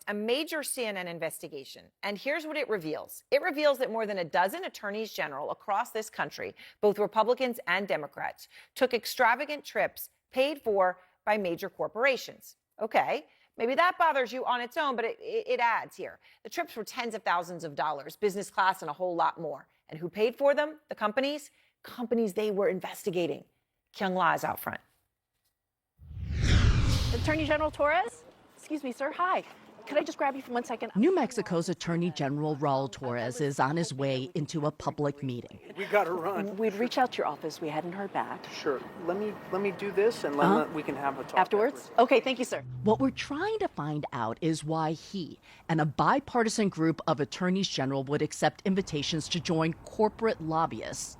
a major CNN investigation. And here's what it reveals. It reveals that more than a dozen attorneys general across this country, both Republicans and Democrats, took extravagant trips paid for by major corporations. Okay, maybe that bothers you on its own, but it adds here. The trips were tens of thousands of dollars, business class, and a whole lot more. And who paid for them? The companies? Companies they were investigating. Kyung La is out front. Attorney General Torres? Excuse me, sir. Hi. Could I just grab you for 1 second? New Mexico's Attorney General Raul Torres is on his way into a public meeting. We got to run. We'd reach out to your office. We hadn't heard back. Sure. Let me do this, and we can have a talk afterwards. Okay, thank you, sir. What we're trying to find out is why he and a bipartisan group of attorneys general would accept invitations to join corporate lobbyists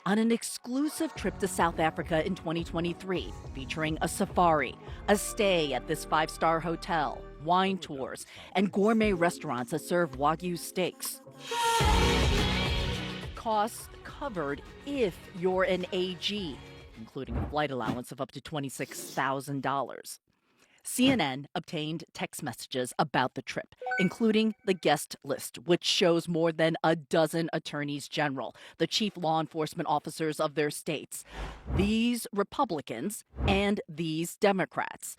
on an exclusive trip to South Africa in 2023, featuring a safari, a stay at this five-star hotel, wine tours, and gourmet restaurants that serve Wagyu steaks. Costs covered if you're an AG, including a flight allowance of up to $26,000. CNN obtained text messages about the trip, including the guest list, which shows more than a dozen attorneys general, the chief law enforcement officers of their states, these Republicans and these Democrats.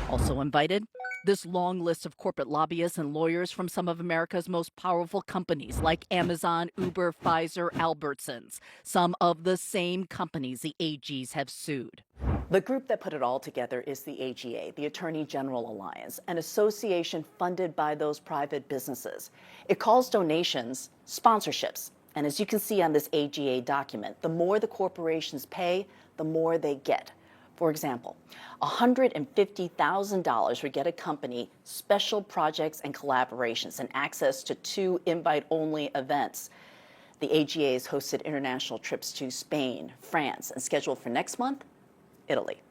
Also invited, this long list of corporate lobbyists and lawyers from some of America's most powerful companies like Amazon, Uber, Pfizer, Albertsons, some of the same companies the AGs have sued. The group that put it all together is the AGA, the Attorney General Alliance, an association funded by those private businesses. It calls donations sponsorships. And as you can see on this AGA document, the more the corporations pay, the more they get. For example, $150,000 would get a company special projects and collaborations and access to 2 invite-only events. The AGA has hosted international trips to Spain, France, and scheduled for next month, Italy.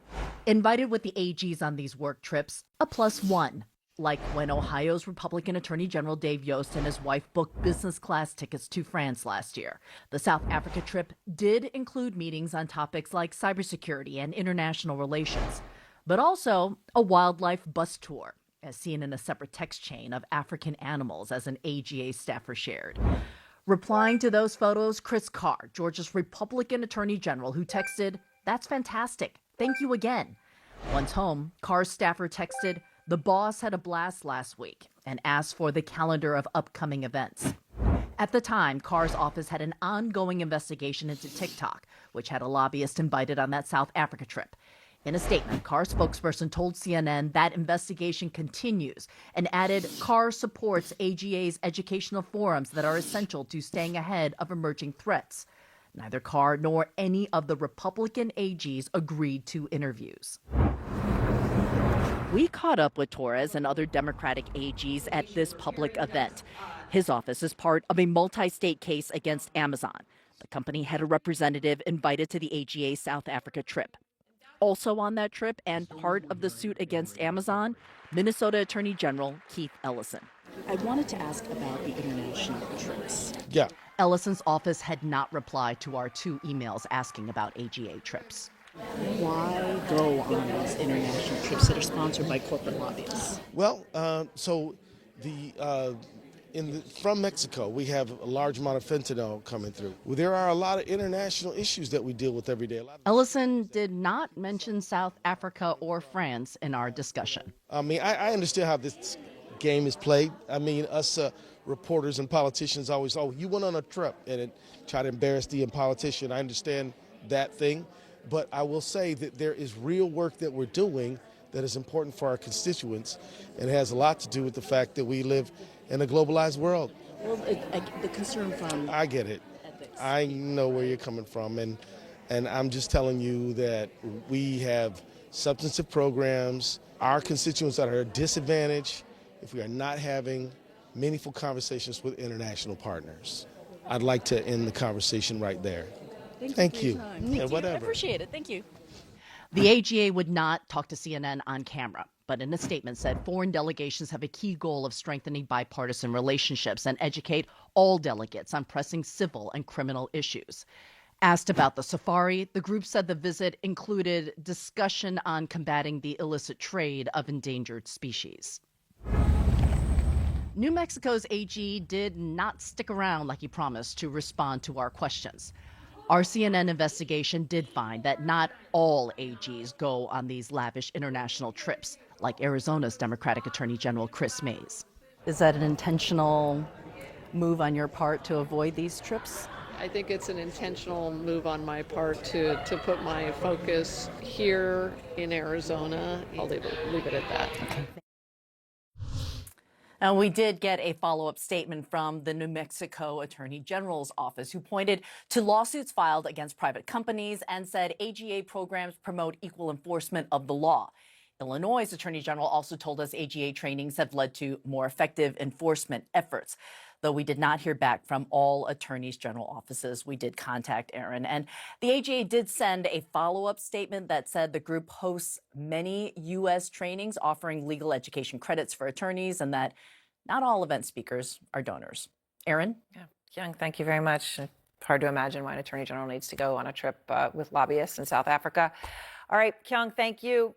Invited with the AGs on these work trips, a +1. Like when Ohio's Republican Attorney General Dave Yost and his wife booked business class tickets to France last year. The South Africa trip did include meetings on topics like cybersecurity and international relations, but also a wildlife bus tour, as seen in a separate text chain of African animals, as an AGA staffer shared. Replying to those photos, Chris Carr, Georgia's Republican Attorney General, who texted, "That's fantastic. Thank you again." Once home, Carr's staffer texted, "The boss had a blast last week," and asked for the calendar of upcoming events. At the time, Carr's office had an ongoing investigation into TikTok, which had a lobbyist invited on that South Africa trip. In a statement, Carr's spokesperson told CNN that investigation continues and added Carr supports AGA's educational forums that are essential to staying ahead of emerging threats. Neither Carr nor any of the Republican AGs agreed to interviews. We caught up with Torres and other Democratic AGs at this public event. His office is part of a multi-state case against Amazon. The company had a representative invited to the AGA South Africa trip. Also on that trip and part of the suit against Amazon, Minnesota Attorney General Keith Ellison. I wanted to ask about the international trips. Yeah. Ellison's office had not replied to our 2 emails asking about AGA trips. Why go on these international trips that are sponsored by corporate lobbyists? Well, from Mexico, we have a large amount of fentanyl coming through. Well, there are a lot of international issues that we deal with every day. Ellison did not mention South Africa or France in our discussion. I mean, I understand how this game is played. I mean, us reporters and politicians always, you went on a trip and try to embarrass the politician. I understand that thing. But I will say that there is real work that we're doing that is important for our constituents, and it has a lot to do with the fact that we live in a globalized world. Well, the concern from... I get it. Ethics. I know where you're coming from, and I'm just telling you that we have substantive programs. Our constituents are at a disadvantage if we are not having meaningful conversations with international partners. I'd like to end the conversation right there. Thank you. Yeah, whatever. I appreciate it. Thank you. The AGA would not talk to CNN on camera, but in a statement said foreign delegations have a key goal of strengthening bipartisan relationships and educate all delegates on pressing civil and criminal issues. Asked about the safari, the group said the visit included discussion on combating the illicit trade of endangered species. New Mexico's AG did not stick around like he promised to respond to our questions. Our CNN investigation did find that not all AGs go on these lavish international trips, like Arizona's Democratic Attorney General Chris Mays. Is that an intentional move on your part to avoid these trips? I think it's an intentional move on my part to put my focus here in Arizona. I'll leave it at that. Now, we did get a follow-up statement from the New Mexico Attorney General's office, who pointed to lawsuits filed against private companies and said AGA programs promote equal enforcement of the law. Illinois' Attorney General also told us AGA trainings have led to more effective enforcement efforts. Though we did not hear back from all attorneys general offices, we did contact Aaron. And the AGA did send a follow-up statement that said the group hosts many U.S. trainings offering legal education credits for attorneys and that not all event speakers are donors. Aaron? Yeah. Kyung, thank you very much. Hard to imagine why an attorney general needs to go on a trip with lobbyists in South Africa. All right, Kyung, thank you.